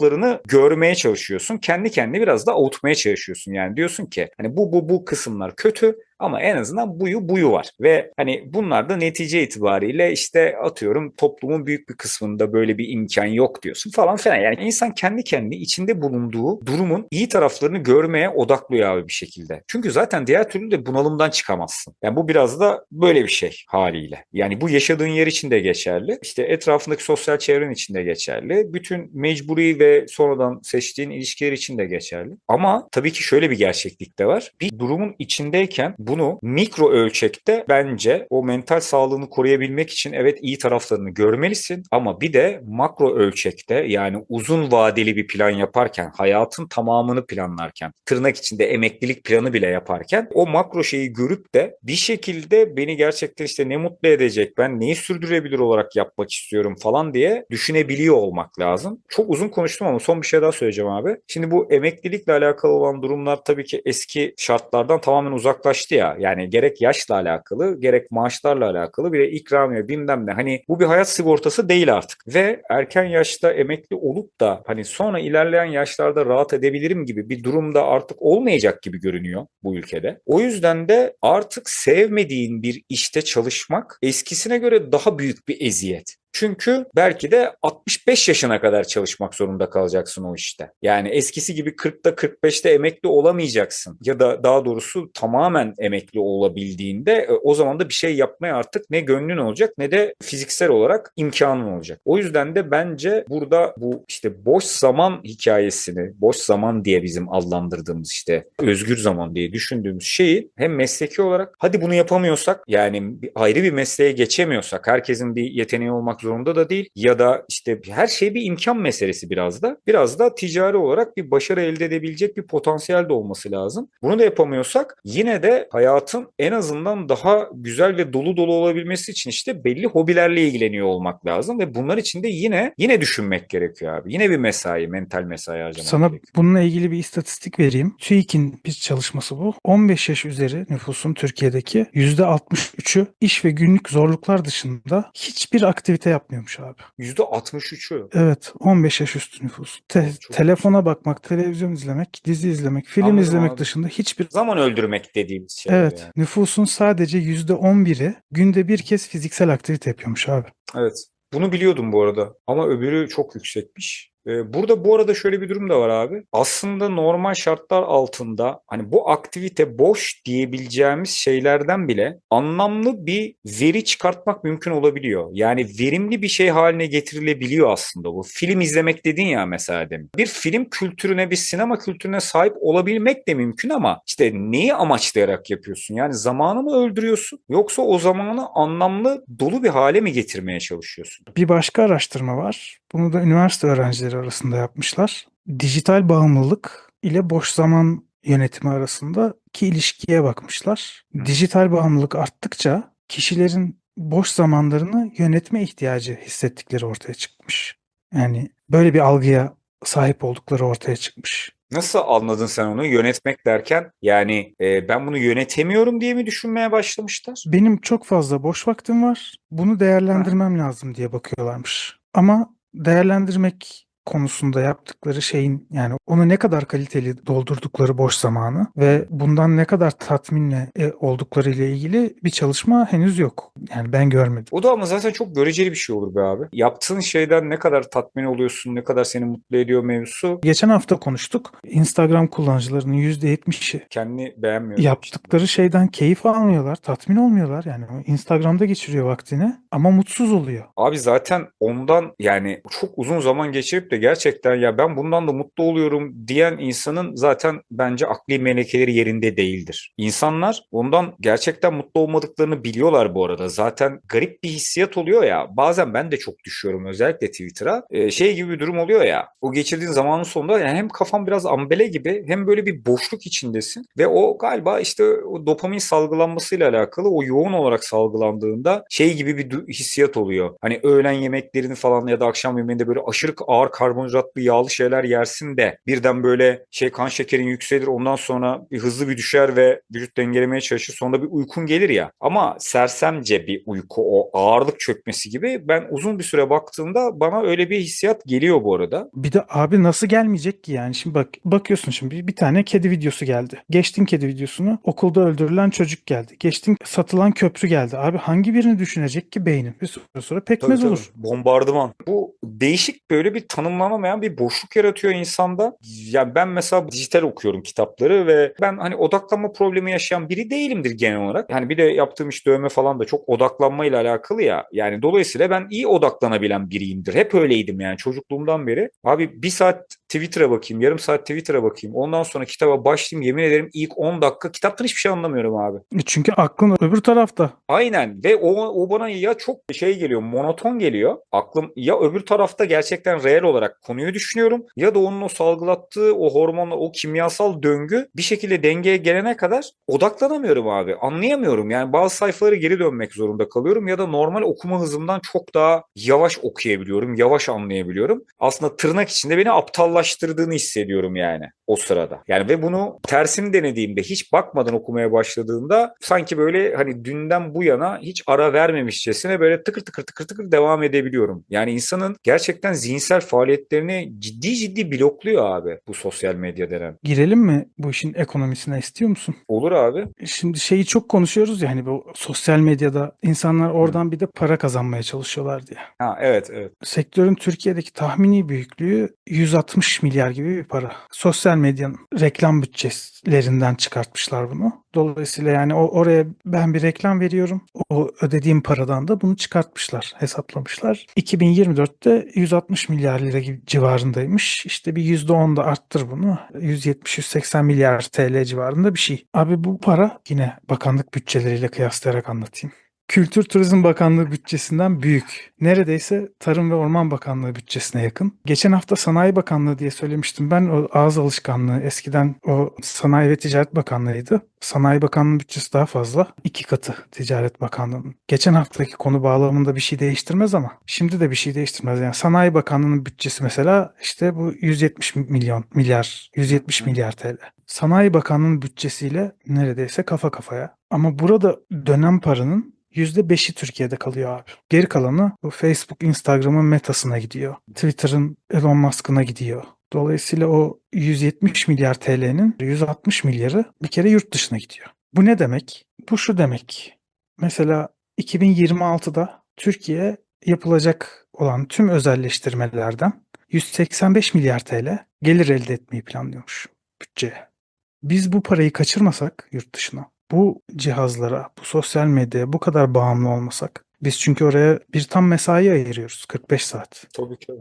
görmeye çalışıyorsun. Kendi kendine biraz da avutmaya çalışıyorsun. Yani diyorsun ki hani bu kısımlar kötü ama en azından buyu var. Ve hani bunlar da netice itibariyle işte atıyorum toplumun büyük bir kısmında böyle bir imkan yok diyorsun falan filan. Yani insan kendi kendine içinde bulunduğu durumun iyi taraflarını görmeye odaklıyor abi bir şekilde. Çünkü zaten diğer türlü de bunalımdan çıkamazsın. Yani bu biraz da böyle bir şey haliyle. Yani bu yaşadığın yer için de geçerli. İşte etrafındaki sosyal çevren için de geçerli. Bütün mecburi ve sonradan seçtiğin ilişkiler için de geçerli. Ama tabii ki şöyle bir gerçeklik de var. Bir durumun içindeyken bunu mikro ölçekte bence o mental sağlığını koruyabilmek için evet iyi taraflarını görmelisin ama bir de makro ölçekte yani uzun vadeli bir plan yaparken, hayatın tamamını planlarken, tırnak içinde emeklilik planı bile yaparken o makro şeyi görüp de bir şekilde beni gerçekten işte ne mutlu edecek, ben neyi sürdürebilir olarak yapmak istiyorum falan diye düşünebiliyor olmak lazım. Çok uzun konuştum ama son bir şey daha söyleyeceğim abi. Şimdi bu emeklilikle alakalı olan durumlar tabii ki eski şartlardan tamamen uzaklaştı ya. Yani gerek yaşla alakalı, gerek maaşlarla alakalı bir de ikramiye bilmem ne. Hani bu bir hayat sigortası değil artık. Ve erken yaşta emekli olup da hani sonra ilerleyen yaşlarda rahat edebilirim gibi bir durumda artık olmayacak gibi görünüyor bu ülkede. O yüzden de artık sevmediğin bir işte çalışmak eskisine göre daha büyük bir eziyet. Çünkü belki de 65 yaşına kadar çalışmak zorunda kalacaksın o işte. Yani eskisi gibi 40'ta 45'te emekli olamayacaksın. Ya da daha doğrusu tamamen emekli olabildiğinde o zaman da bir şey yapmaya artık ne gönlün olacak ne de fiziksel olarak imkanın olacak. O yüzden de bence burada bu işte boş zaman hikayesini, boş zaman diye bizim adlandırdığımız işte özgür zaman diye düşündüğümüz şeyi hem mesleki olarak hadi bunu yapamıyorsak yani ayrı bir mesleğe geçemiyorsak herkesin bir yeteneği olmak zorunda da değil ya da işte her şey bir imkan meselesi biraz da ticari olarak bir başarı elde edebilecek bir potansiyel de olması lazım. Bunu da yapamıyorsak yine de hayatın en azından daha güzel ve dolu dolu olabilmesi için işte belli hobilerle ilgileniyor olmak lazım ve bunlar için de yine düşünmek gerekiyor abi. Yine bir mesai, mental mesai harcamak Sana gerekiyor. bununla ilgili bir istatistik vereyim. TÜİK'in bir çalışması bu. 15 yaş üzeri nüfusun Türkiye'deki %63'ü iş ve günlük zorluklar dışında hiçbir aktivite yapmıyormuş abi. %63'ü. Evet, 15 yaş üstü nüfus. Abi çok yüksek. Telefona bakmak, televizyon izlemek, dizi izlemek, film Anladım izlemek abi. dışında hiçbir... Zaman öldürmek dediğimiz şeyler Evet, yani. nüfusun sadece %11'i günde bir kez fiziksel aktivite yapıyormuş abi. Evet. Bunu biliyordum bu arada. Ama öbürü çok yüksekmiş. Burada bu arada şöyle bir durum da var abi. Aslında normal şartlar altında hani bu aktivite boş diyebileceğimiz şeylerden bile anlamlı bir veri çıkartmak mümkün olabiliyor. Yani verimli bir şey haline getirilebiliyor aslında bu. Film izlemek dedin ya mesela demin. Bir film kültürüne, bir sinema kültürüne sahip olabilmek de mümkün ama işte neyi amaçlayarak yapıyorsun? Yani zamanı mı öldürüyorsun yoksa o zamanı anlamlı dolu bir hale mi getirmeye çalışıyorsun? Bir başka araştırma var. Bunu da üniversite öğrencileri arasında yapmışlar. Dijital bağımlılık ile boş zaman yönetimi arasındaki ilişkiye bakmışlar. Hı hı. Dijital bağımlılık arttıkça kişilerin boş zamanlarını yönetme ihtiyacı hissettikleri ortaya çıkmış. Yani böyle bir algıya sahip oldukları ortaya çıkmış. Nasıl anladın sen onu? Yönetmek derken yani ben bunu yönetemiyorum diye mi düşünmeye başlamışlar? Benim çok fazla boş vaktim var. Bunu Ha. değerlendirmem lazım diye bakıyorlarmış. Ama değerlendirmek konusunda yaptıkları şeyin yani onu ne kadar kaliteli doldurdukları boş zamanı ve bundan ne kadar tatminle oldukları ile ilgili bir çalışma henüz yok. Yani ben görmedim. O da ama zaten çok göreceli bir şey olur be abi. Yaptığın şeyden ne kadar tatmin oluyorsun, ne kadar seni mutlu ediyor mevzusu Geçen hafta konuştuk. Instagram kullanıcılarının %70'i kendini beğenmiyor demiştim. yaptıkları şeyden keyif almıyorlar, tatmin olmuyorlar. Yani Instagram'da geçiriyor vaktini ama mutsuz oluyor. Abi zaten ondan yani çok uzun zaman geçirip de gerçekten ya ben bundan da mutlu oluyorum diyen insanın zaten bence akli melekeleri yerinde değildir. İnsanlar ondan gerçekten mutlu olmadıklarını biliyorlar bu arada. Zaten garip bir hissiyat oluyor ya. Bazen ben de çok düşüyorum özellikle Twitter'a. Şey gibi bir durum oluyor ya. O geçirdiğin zamanın sonunda yani hem kafan biraz ambele gibi hem böyle bir boşluk içindesin ve o galiba işte o dopamin salgılanmasıyla alakalı o yoğun olarak salgılandığında şey gibi bir hissiyat oluyor. Hani öğlen yemeklerini falan ya da akşam yemeğinde böyle aşırı ağır karbonhidratlı yağlı şeyler yersin de birden böyle şey kan şekerin yükselir ondan sonra bir hızlı bir düşer ve vücut dengelemeye çalışır sonra bir uykun gelir ya. Ama sersemce bir uyku o ağırlık çökmesi gibi ben uzun bir süre baktığımda bana öyle bir hissiyat geliyor bu arada. Bir de abi nasıl gelmeyecek ki yani şimdi bakıyorsun şimdi bir tane kedi videosu geldi. Geçtin kedi videosunu okulda öldürülen çocuk geldi. Geçtin satılan köprü geldi. Abi hangi birini düşünecek ki beynin? Bir süre sonra Tabii pekmez tabii. olur. Bombardıman. Bu değişik böyle bir tanım tanımlanamayan bir boşluk yaratıyor insanda. Yani ben mesela dijital okuyorum kitapları ve ben hani odaklanma problemi yaşayan biri değilimdir genel olarak. Hani bir de yaptığım iş dövme falan da çok odaklanmayla alakalı ya. Yani dolayısıyla ben iyi odaklanabilen biriyimdir. Hep öyleydim yani çocukluğumdan beri. Abi bir saat Twitter'a bakayım, yarım saat Twitter'a bakayım. Ondan sonra kitaba başlayayım. Yemin ederim ilk 10 dakika kitaptan hiçbir şey anlamıyorum abi. Çünkü aklın öbür tarafta. Aynen ve o bana ya çok şey geliyor, monoton geliyor. Aklım ya öbür tarafta gerçekten reel olarak konuyu düşünüyorum ya da onun o salgılattığı o hormonla o kimyasal döngü bir şekilde dengeye gelene kadar odaklanamıyorum abi. Anlayamıyorum. Yani bazı sayfaları geri dönmek zorunda kalıyorum ya da normal okuma hızımdan çok daha yavaş okuyabiliyorum, yavaş anlayabiliyorum. Aslında tırnak içinde beni aptallaştırdığını hissediyorum yani o sırada. Yani ve bunu tersini denediğimde hiç bakmadan okumaya başladığımda sanki böyle hani dünden bu yana hiç ara vermemişçesine böyle tıkır tıkır tıkır tıkır devam edebiliyorum. Yani insanın gerçekten zihinsel faaliyetlerini ciddi ciddi blokluyor abi bu sosyal medya denen. Girelim mi bu işin ekonomisine, istiyor musun? Olur abi. Şimdi şeyi çok konuşuyoruz ya, hani bu sosyal medyada insanlar Hı. oradan bir de para kazanmaya çalışıyorlar diye. Ha, evet evet. Sektörün Türkiye'deki tahmini büyüklüğü 160 milyar gibi bir para. Sosyal medyanın reklam bütçelerinden çıkartmışlar bunu. Dolayısıyla yani oraya ben bir reklam veriyorum. O ödediğim paradan da bunu çıkartmışlar, hesaplamışlar. 2024'te 160 milyar lira gibi civarındaymış. İşte bir %10 da arttır bunu. 170-180 milyar TL civarında bir şey. Abi bu para, yine bakanlık bütçeleriyle kıyaslayarak anlatayım, Kültür Turizm Bakanlığı bütçesinden büyük. Neredeyse Tarım ve Orman Bakanlığı bütçesine yakın. Geçen hafta Sanayi Bakanlığı diye söylemiştim. Ben o ağız alışkanlığı, eskiden o Sanayi ve Ticaret Bakanlığı'ydı. Sanayi Bakanlığı bütçesi daha fazla. 2 katı Ticaret Bakanlığı'nın. Geçen haftaki konu bağlamında bir şey değiştirmez ama şimdi de bir şey değiştirmez. Yani Sanayi Bakanlığı'nın bütçesi mesela işte bu 170 milyar, 170 milyar TL. Sanayi Bakanlığı'nın bütçesiyle neredeyse kafa kafaya. Ama burada dönen paranın %5'i Türkiye'de kalıyor abi. Geri kalanı bu Facebook, Instagram'ın Meta'sına gidiyor. Twitter'ın Elon Musk'ına gidiyor. Dolayısıyla o 170 milyar TL'nin 160 milyarı bir kere yurt dışına gidiyor. Bu ne demek? Bu şu demek. Mesela 2026'da Türkiye yapılacak olan tüm özelleştirmelerden 185 milyar TL gelir elde etmeyi planlıyormuş bütçeye. Biz bu parayı kaçırmasak yurt dışına, bu cihazlara, bu sosyal medyaya bu kadar bağımlı olmasak, biz çünkü oraya bir tam mesai ayırıyoruz, 45 saat Tabii ki.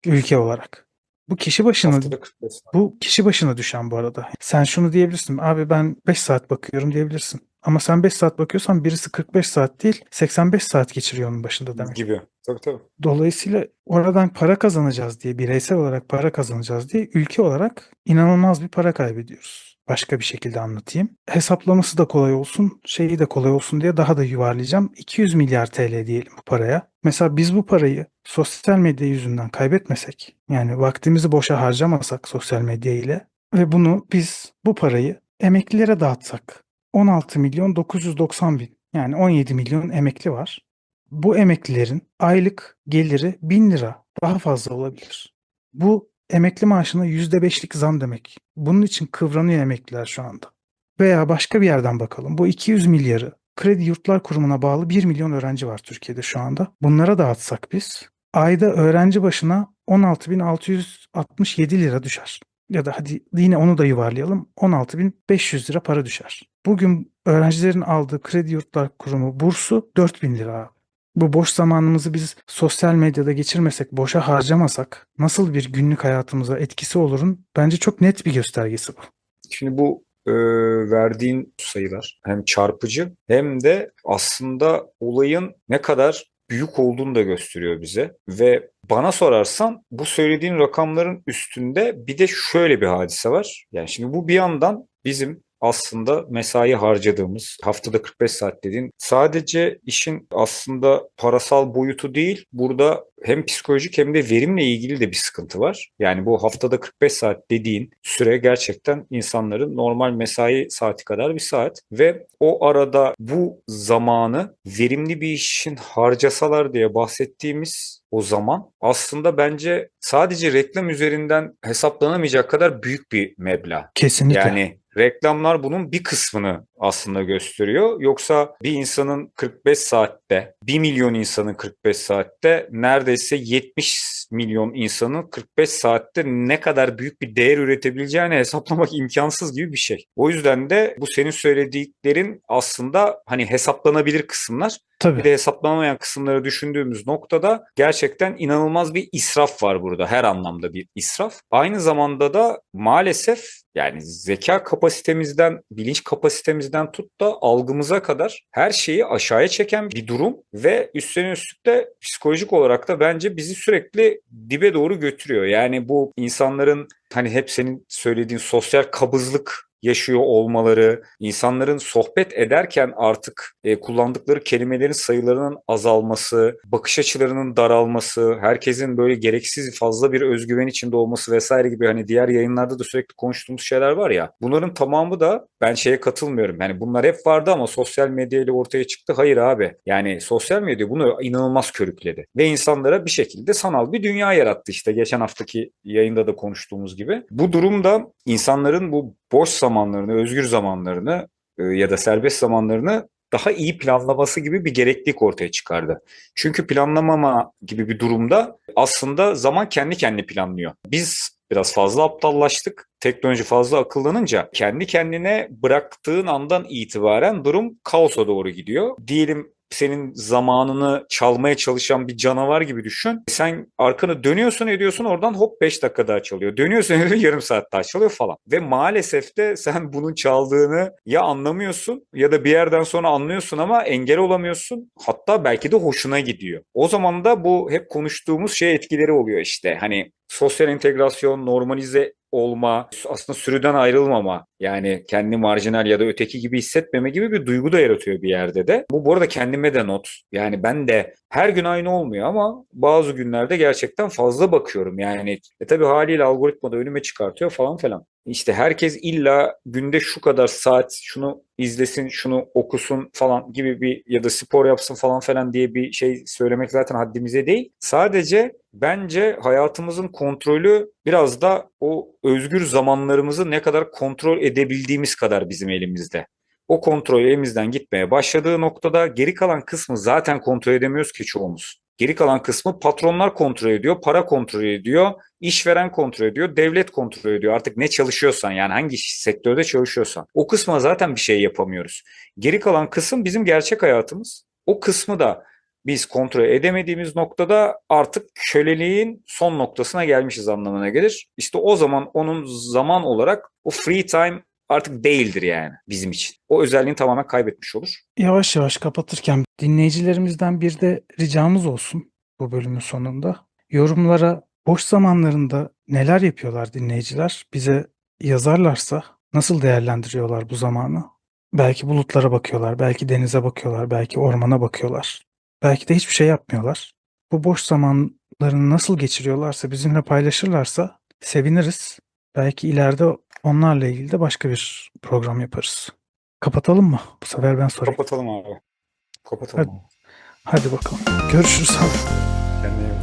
ülke olarak. Bu kişi başına Haftada 45 saat. bu kişi başına düşen bu arada. Sen şunu diyebilirsin. Abi ben 5 saat bakıyorum diyebilirsin. Ama sen 5 saat bakıyorsan birisi 45 saat değil 85 saat geçiriyor onun başında demek. Gibi. Tabii tabii. Dolayısıyla oradan para kazanacağız diye, bireysel olarak para kazanacağız diye ülke olarak inanılmaz bir para kaybediyoruz. Başka bir şekilde anlatayım. Hesaplaması da kolay olsun, şeyi de kolay olsun diye daha da yuvarlayacağım. 200 milyar TL diyelim bu paraya. Mesela biz bu parayı sosyal medya yüzünden kaybetmesek, yani vaktimizi boşa harcamasak sosyal medya ile ve bu parayı emeklilere dağıtsak, 16 milyon 990 bin, yani 17 milyon emekli var. Bu emeklilerin aylık geliri 1000 lira, daha fazla olabilir. Bu emekli maaşına %5'lik zam demek. Bunun için kıvranıyor emekliler şu anda. Veya başka bir yerden bakalım. Bu 200 milyarı Kredi Yurtlar Kurumu'na bağlı 1 milyon öğrenci var Türkiye'de şu anda. Bunlara dağıtsak biz, ayda öğrenci başına 16.667 lira düşer. Ya da hadi yine onu da yuvarlayalım, 16.500 lira para düşer. Bugün öğrencilerin aldığı Kredi Yurtlar Kurumu bursu 4.000 lira. Bu boş zamanımızı biz sosyal medyada geçirmesek, boşa harcamasak nasıl bir günlük hayatımıza etkisi olurun bence çok net bir göstergesi bu. Şimdi bu verdiğin sayılar hem çarpıcı hem de aslında olayın ne kadar büyük olduğunu da gösteriyor bize. Ve bana sorarsan bu söylediğin rakamların üstünde bir de şöyle bir hadise var. Yani şimdi bu bir yandan bizim aslında mesai harcadığımız haftada 45 saat dediğin sadece işin aslında parasal boyutu değil. Burada hem psikolojik hem de verimle ilgili de bir sıkıntı var. Yani bu haftada 45 saat dediğin süre gerçekten insanların normal mesai saati kadar bir saat ve o arada bu zamanı verimli bir işin harcasalar diye bahsettiğimiz o zaman aslında bence sadece reklam üzerinden hesaplanamayacak kadar büyük bir meblağ. Kesinlikle. Yani reklamlar bunun bir kısmını aslında gösteriyor. Yoksa bir insanın 45 saatte, 1 milyon insanın 45 saatte, neredeyse 70 milyon insanın 45 saatte ne kadar büyük bir değer üretebileceğini hesaplamak imkansız gibi bir şey. O yüzden de bu senin söylediklerin aslında hani hesaplanabilir kısımlar. Tabii. Bir de hesaplanamayan kısımları düşündüğümüz noktada gerçekten inanılmaz bir israf var burada. Her anlamda bir israf. Aynı zamanda da maalesef yani zeka kapasitemizden, bilinç kapasitemizden tut da algımıza kadar her şeyi aşağıya çeken bir durum ve üstüne üstlük de psikolojik olarak da bence bizi sürekli dibe doğru götürüyor. Yani bu insanların hani hep senin söylediğin sosyal kabızlık yaşıyor olmaları, insanların sohbet ederken artık kullandıkları kelimelerin sayılarının azalması, bakış açılarının daralması, herkesin böyle gereksiz fazla bir özgüven içinde olması vesaire gibi hani diğer yayınlarda da sürekli konuştuğumuz şeyler var ya. Bunların tamamı da ben şeye katılmıyorum. Yani bunlar hep vardı ama sosyal medya ile ortaya çıktı. Hayır abi. Yani sosyal medya bunu inanılmaz körükledi. Ve insanlara bir şekilde sanal bir dünya yarattı işte geçen haftaki yayında da konuştuğumuz gibi. Bu durumda insanların bu boş zamanlarını, özgür zamanlarını ya da serbest zamanlarını daha iyi planlaması gibi bir gereklilik ortaya çıkardı. Çünkü planlamama gibi bir durumda aslında zaman kendi kendine planlıyor. Biz biraz fazla aptallaştık. Teknoloji fazla akıllanınca kendi kendine bıraktığın andan itibaren durum kaosa doğru gidiyor. Diyelim senin zamanını çalmaya çalışan bir canavar gibi düşün. Sen arkanı dönüyorsun ediyorsun oradan hop 5 dakika daha çalıyor. Dönüyorsun ediyorsun yarım saat daha çalıyor falan. Ve maalesef de sen bunun çaldığını ya anlamıyorsun ya da bir yerden sonra anlıyorsun ama engel olamıyorsun. Hatta belki de hoşuna gidiyor. O zaman da bu hep konuştuğumuz şey etkileri oluyor işte. Hani sosyal entegrasyon, normalize olma, aslında sürüden ayrılmama, yani kendi marjinal ya da öteki gibi hissetmeme gibi bir duygu da yaratıyor bir yerde de. Bu arada kendime de not. Yani ben de her gün aynı olmuyor ama bazı günlerde gerçekten fazla bakıyorum. Yani tabii haliyle algoritma da önüme çıkartıyor falan filan. İşte herkes illa günde şu kadar saat şunu izlesin, şunu okusun falan gibi bir ya da spor yapsın falan filan diye bir şey söylemek zaten haddimize değil. Sadece bence hayatımızın kontrolü biraz da o özgür zamanlarımızı ne kadar kontrol edebildiğimiz kadar bizim elimizde. O kontrol elimizden gitmeye başladığı noktada geri kalan kısmı zaten kontrol edemiyoruz ki çoğumuz. Geri kalan kısmı patronlar kontrol ediyor, para kontrol ediyor, işveren kontrol ediyor, devlet kontrol ediyor. Artık ne çalışıyorsan yani hangi sektörde çalışıyorsan o kısma zaten bir şey yapamıyoruz. Geri kalan kısım bizim gerçek hayatımız. O kısmı da biz kontrol edemediğimiz noktada artık köleliğin son noktasına gelmişiz anlamına gelir. İşte o zaman onun zaman olarak o free time artık değildir yani bizim için. O özelliğini tamamen kaybetmiş olur. Yavaş yavaş kapatırken dinleyicilerimizden bir de ricamız olsun bu bölümün sonunda. Yorumlara boş zamanlarında neler yapıyorlar dinleyiciler bize yazarlarsa nasıl değerlendiriyorlar bu zamanı? Belki bulutlara bakıyorlar, belki denize bakıyorlar, belki ormana bakıyorlar. Belki de hiçbir şey yapmıyorlar. Bu boş zamanlarını nasıl geçiriyorlarsa bizimle paylaşırlarsa seviniriz. Belki ileride onlarla ilgili de başka bir program yaparız. Kapatalım mı? Bu sefer ben sorayım. Kapatalım abi. Kapatalım Hadi, abi. hadi bakalım. Görüşürüz abi. Kendine iyi bak.